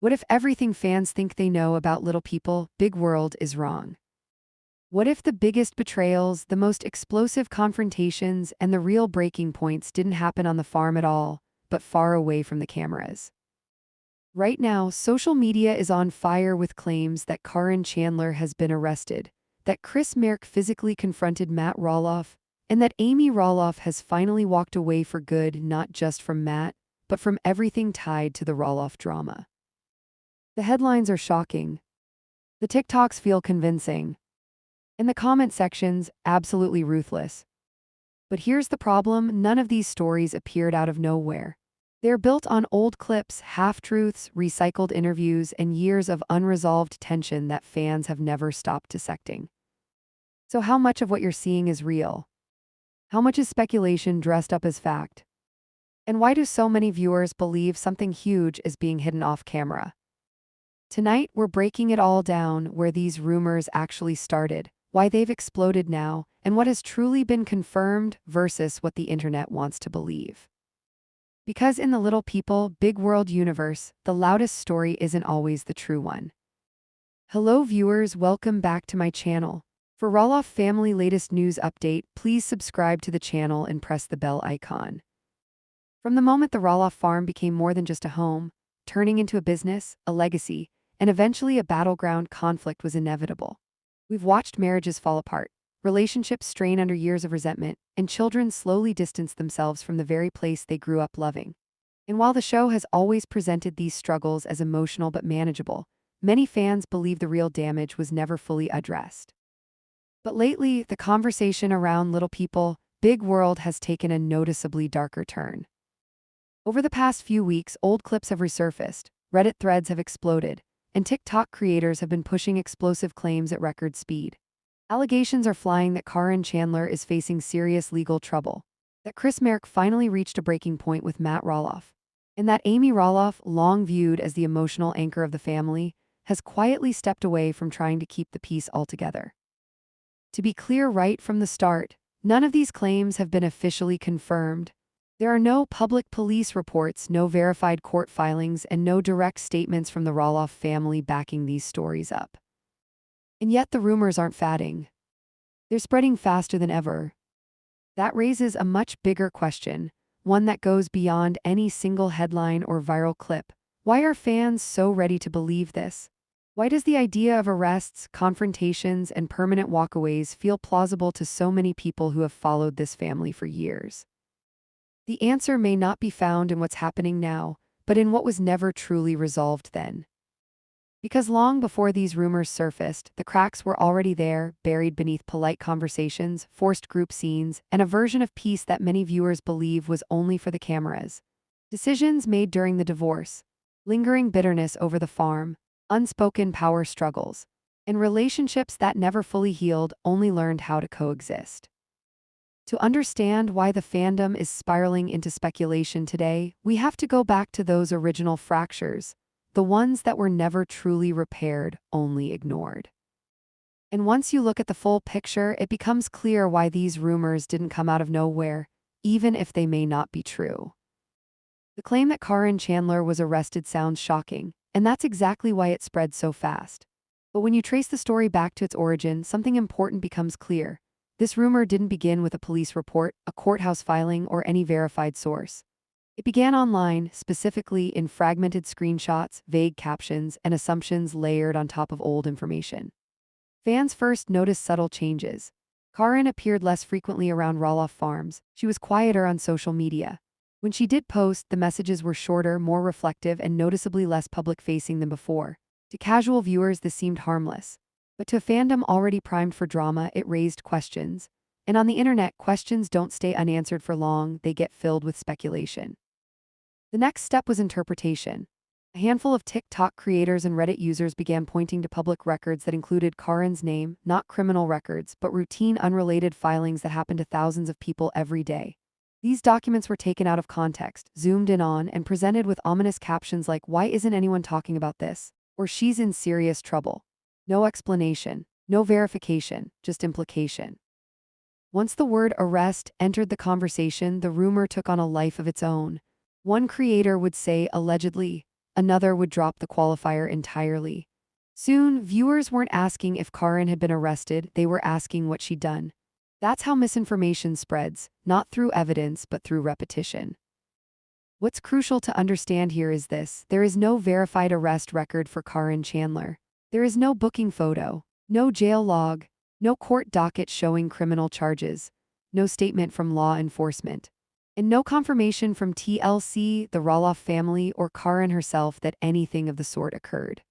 What if everything fans think they know about Little People, Big World is wrong? What if the biggest betrayals, the most explosive confrontations, and the real breaking points didn't happen on the farm at all, but far away from the cameras? Right now, social media is on fire with claims that Caryn Chandler has been arrested, that Chris Marek physically confronted Matt Roloff, and that Amy Roloff has finally walked away for good, not just from Matt, but from everything tied to the Roloff drama. The headlines are shocking. The TikToks feel convincing. And the comment sections, absolutely ruthless. But here's the problem: none of these stories appeared out of nowhere. They're built on old clips, half-truths, recycled interviews, and years of unresolved tension that fans have never stopped dissecting. So how much of what you're seeing is real? How much is speculation dressed up as fact? And why do so many viewers believe something huge is being hidden off camera? Tonight, we're breaking it all down: where these rumors actually started, why they've exploded now, and what has truly been confirmed versus what the internet wants to believe. Because in the Little People, Big World universe, the loudest story isn't always the true one. Hello viewers, welcome back to my channel. For Roloff family latest news update, please subscribe to the channel and press the bell icon. From the moment the Roloff farm became more than just a home, turning into a business, a legacy, and eventually a battleground, conflict was inevitable. We've watched marriages fall apart, relationships strain under years of resentment, and children slowly distance themselves from the very place they grew up loving. And while the show has always presented these struggles as emotional but manageable, many fans believe the real damage was never fully addressed. But lately, the conversation around Little People, Big World has taken a noticeably darker turn. Over the past few weeks, old clips have resurfaced, Reddit threads have exploded, and TikTok creators have been pushing explosive claims at record speed. Allegations are flying that Caryn Chandler is facing serious legal trouble, that Chris Marek finally reached a breaking point with Matt Roloff, and that Amy Roloff, long viewed as the emotional anchor of the family, has quietly stepped away from trying to keep the peace altogether. To be clear right from the start, none of these claims have been officially confirmed. There are no public police reports, no verified court filings, and no direct statements from the Roloff family backing these stories up. And yet the rumors aren't fading. They're spreading faster than ever. That raises a much bigger question, one that goes beyond any single headline or viral clip. Why are fans so ready to believe this? Why does the idea of arrests, confrontations, and permanent walkaways feel plausible to so many people who have followed this family for years? The answer may not be found in what's happening now, but in what was never truly resolved then. Because long before these rumors surfaced, the cracks were already there, buried beneath polite conversations, forced group scenes, and a version of peace that many viewers believe was only for the cameras. Decisions made during the divorce, lingering bitterness over the farm, unspoken power struggles, and relationships that never fully healed, only learned how to coexist. To understand why the fandom is spiraling into speculation today, we have to go back to those original fractures, the ones that were never truly repaired, only ignored. And once you look at the full picture, it becomes clear why these rumors didn't come out of nowhere, even if they may not be true. The claim that Caryn Chandler was arrested sounds shocking, and that's exactly why it spread so fast. But when you trace the story back to its origin, something important becomes clear. This rumor didn't begin with a police report, a courthouse filing, or any verified source. It began online, specifically in fragmented screenshots, vague captions, and assumptions layered on top of old information. Fans first noticed subtle changes. Caryn appeared less frequently around Roloff farms. She was quieter on social media. When she did post, the messages were shorter, more reflective, and noticeably less public-facing than before. To casual viewers, this seemed harmless. But to a fandom already primed for drama, it raised questions. And on the internet, questions don't stay unanswered for long, they get filled with speculation. The next step was interpretation. A handful of TikTok creators and Reddit users began pointing to public records that included Caryn's name, not criminal records, but routine unrelated filings that happened to thousands of people every day. These documents were taken out of context, zoomed in on, and presented with ominous captions like, "Why isn't anyone talking about this?" or "She's in serious trouble." No explanation, no verification, just implication. Once the word arrest entered the conversation, the rumor took on a life of its own. One creator would say, allegedly, another would drop the qualifier entirely. Soon, viewers weren't asking if Caryn had been arrested, they were asking what she'd done. That's how misinformation spreads, not through evidence but through repetition. What's crucial to understand here is this: there is no verified arrest record for Caryn Chandler. There is no booking photo, no jail log, no court docket showing criminal charges, no statement from law enforcement, and no confirmation from TLC, the Roloff family, or Caryn herself that anything of the sort occurred.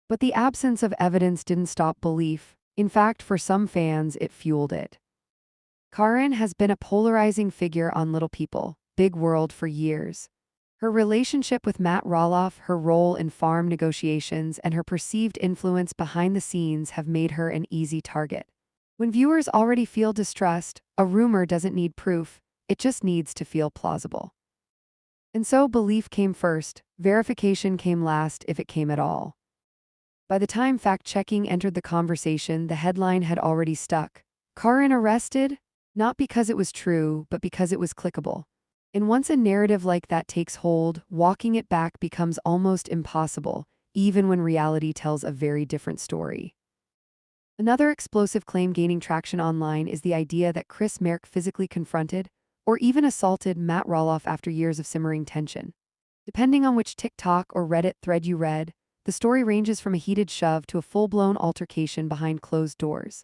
But the absence of evidence didn't stop belief. In fact, for some fans, it fueled it. Caryn has been a polarizing figure on Little People, Big World for years. Her relationship with Matt Roloff, her role in farm negotiations, and her perceived influence behind the scenes have made her an easy target. When viewers already feel distrust, a rumor doesn't need proof, it just needs to feel plausible. And so belief came first, verification came last if it came at all. By the time fact-checking entered the conversation, the headline had already stuck. Caryn arrested? Not because it was true, but because it was clickable. And once a narrative like that takes hold, walking it back becomes almost impossible, even when reality tells a very different story. Another explosive claim gaining traction online is the idea that Chris Marek physically confronted, or even assaulted, Matt Roloff after years of simmering tension. Depending on which TikTok or Reddit thread you read, the story ranges from a heated shove to a full-blown altercation behind closed doors.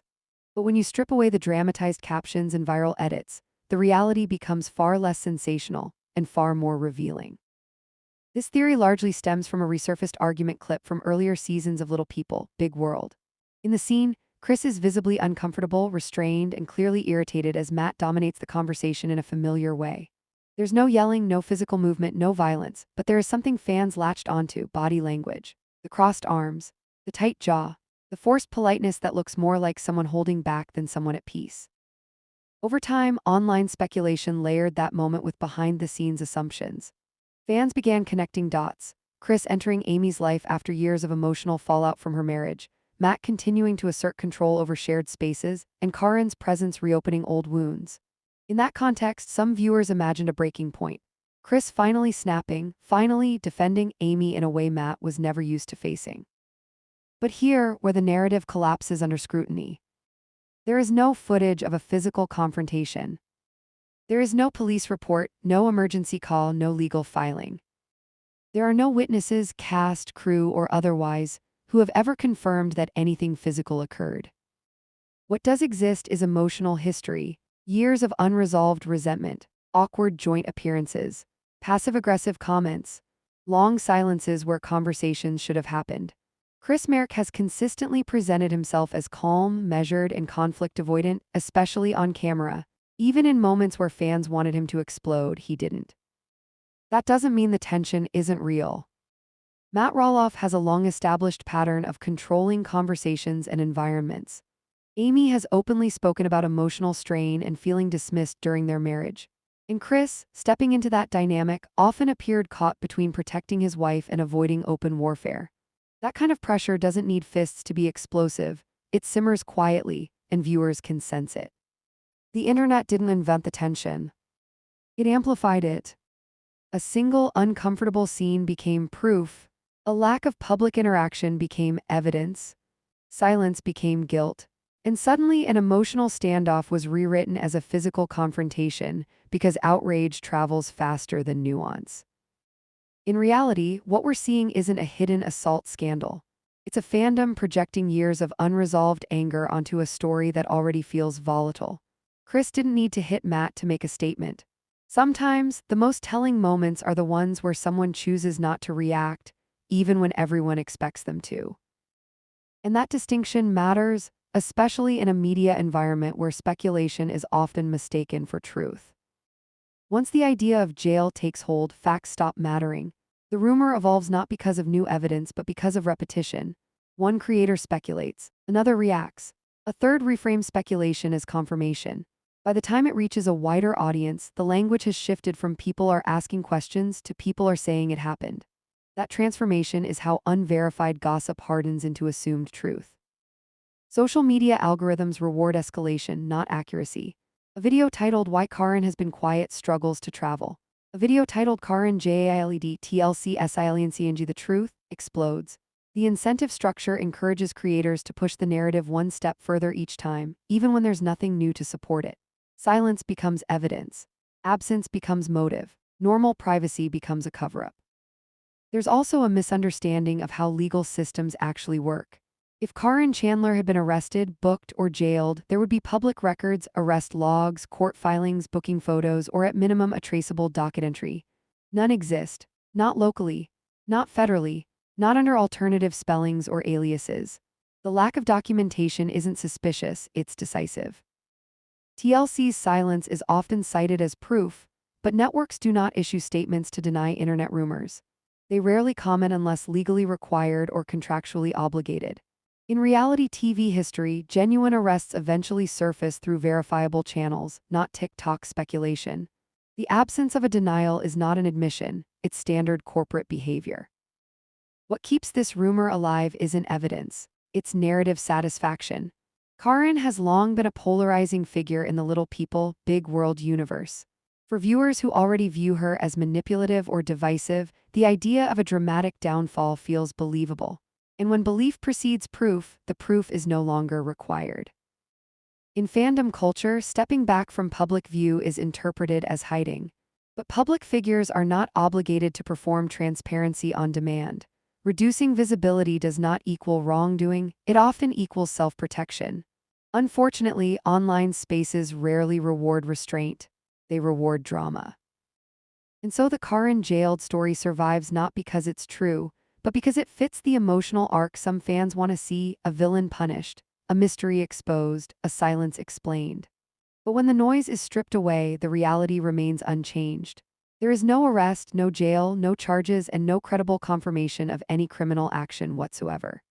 But when you strip away the dramatized captions and viral edits, the reality becomes far less sensational and far more revealing. This theory largely stems from a resurfaced argument clip from earlier seasons of Little People, Big World. In the scene, Chris is visibly uncomfortable, restrained, and clearly irritated as Matt dominates the conversation in a familiar way. There's no yelling, no physical movement, no violence, but there is something fans latched onto: body language. The crossed arms, the tight jaw, the forced politeness that looks more like someone holding back than someone at peace. Over time, online speculation layered that moment with behind-the-scenes assumptions. Fans began connecting dots: Chris entering Amy's life after years of emotional fallout from her marriage, Matt continuing to assert control over shared spaces, and Caryn's presence reopening old wounds. In that context, some viewers imagined a breaking point: Chris finally snapping, finally defending Amy in a way Matt was never used to facing. But here, where the narrative collapses under scrutiny, there is no footage of a physical confrontation. There is no police report, no emergency call, no legal filing. There are no witnesses, cast, crew, or otherwise, who have ever confirmed that anything physical occurred. What does exist is emotional history, years of unresolved resentment, awkward joint appearances, passive-aggressive comments, long silences where conversations should have happened. Chris Marek has consistently presented himself as calm, measured, and conflict-avoidant, especially on camera. Even in moments where fans wanted him to explode, he didn't. That doesn't mean the tension isn't real. Matt Roloff has a long-established pattern of controlling conversations and environments. Amy has openly spoken about emotional strain and feeling dismissed during their marriage. And Chris, stepping into that dynamic, often appeared caught between protecting his wife and avoiding open warfare. That kind of pressure doesn't need fists to be explosive. It simmers quietly, and viewers can sense it. The internet didn't invent the tension. It amplified it. A single uncomfortable scene became proof. A lack of public interaction became evidence. Silence became guilt. And suddenly an emotional standoff was rewritten as a physical confrontation because outrage travels faster than nuance. In reality, what we're seeing isn't a hidden assault scandal. It's a fandom projecting years of unresolved anger onto a story that already feels volatile. Chris didn't need to hit Matt to make a statement. Sometimes, the most telling moments are the ones where someone chooses not to react, even when everyone expects them to. And that distinction matters, especially in a media environment where speculation is often mistaken for truth. Once the idea of jail takes hold, facts stop mattering. The rumor evolves not because of new evidence but because of repetition. One creator speculates, another reacts. A third reframes speculation as confirmation. By the time it reaches a wider audience, the language has shifted from "people are asking questions" to "people are saying it happened." That transformation is how unverified gossip hardens into assumed truth. Social media algorithms reward escalation, not accuracy. A video titled "Why Caryn Has Been Quiet Struggles to Travel" A video titled Caryn JAILED TLC SILENCNG The Truth explodes. The incentive structure encourages creators to push the narrative one step further each time, even when there's nothing new to support it. Silence becomes evidence. Absence becomes motive. Normal privacy becomes a cover-up. There's also a misunderstanding of how legal systems actually work. If Caryn Chandler had been arrested, booked, or jailed, there would be public records, arrest logs, court filings, booking photos, or at minimum a traceable docket entry. None exist. Not locally. Not federally. Not under alternative spellings or aliases. The lack of documentation isn't suspicious, it's decisive. TLC's silence is often cited as proof, but networks do not issue statements to deny internet rumors. They rarely comment unless legally required or contractually obligated. In reality TV history, genuine arrests eventually surface through verifiable channels, not TikTok speculation. The absence of a denial is not an admission, it's standard corporate behavior. What keeps this rumor alive isn't evidence, it's narrative satisfaction. Caryn has long been a polarizing figure in the little people, big world universe. For viewers who already view her as manipulative or divisive, the idea of a dramatic downfall feels believable. And when belief precedes proof, the proof is no longer required. In fandom culture, stepping back from public view is interpreted as hiding. But public figures are not obligated to perform transparency on demand. Reducing visibility does not equal wrongdoing, it often equals self-protection. Unfortunately, online spaces rarely reward restraint. They reward drama. And so the Caryn jailed story survives not because it's true, but because it fits the emotional arc some fans want to see: a villain punished, a mystery exposed, a silence explained. But when the noise is stripped away, the reality remains unchanged. There is no arrest, no jail, no charges, and no credible confirmation of any criminal action whatsoever.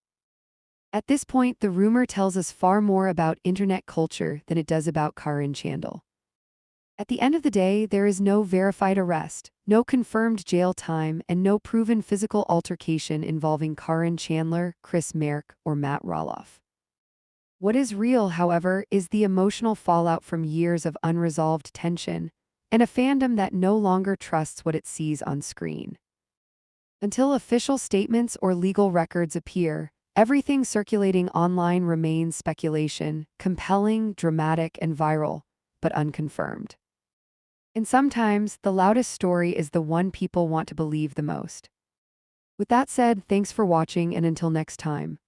At this point, the rumor tells us far more about internet culture than it does about Caryn Chandler. At the end of the day, there is no verified arrest, no confirmed jail time, and no proven physical altercation involving Caryn Chandler, Chris Marek, or Matt Roloff. What is real, however, is the emotional fallout from years of unresolved tension, and a fandom that no longer trusts what it sees on screen. Until official statements or legal records appear, everything circulating online remains speculation, compelling, dramatic, and viral, but unconfirmed. And sometimes, the loudest story is the one people want to believe the most. With that said, thanks for watching, and until next time.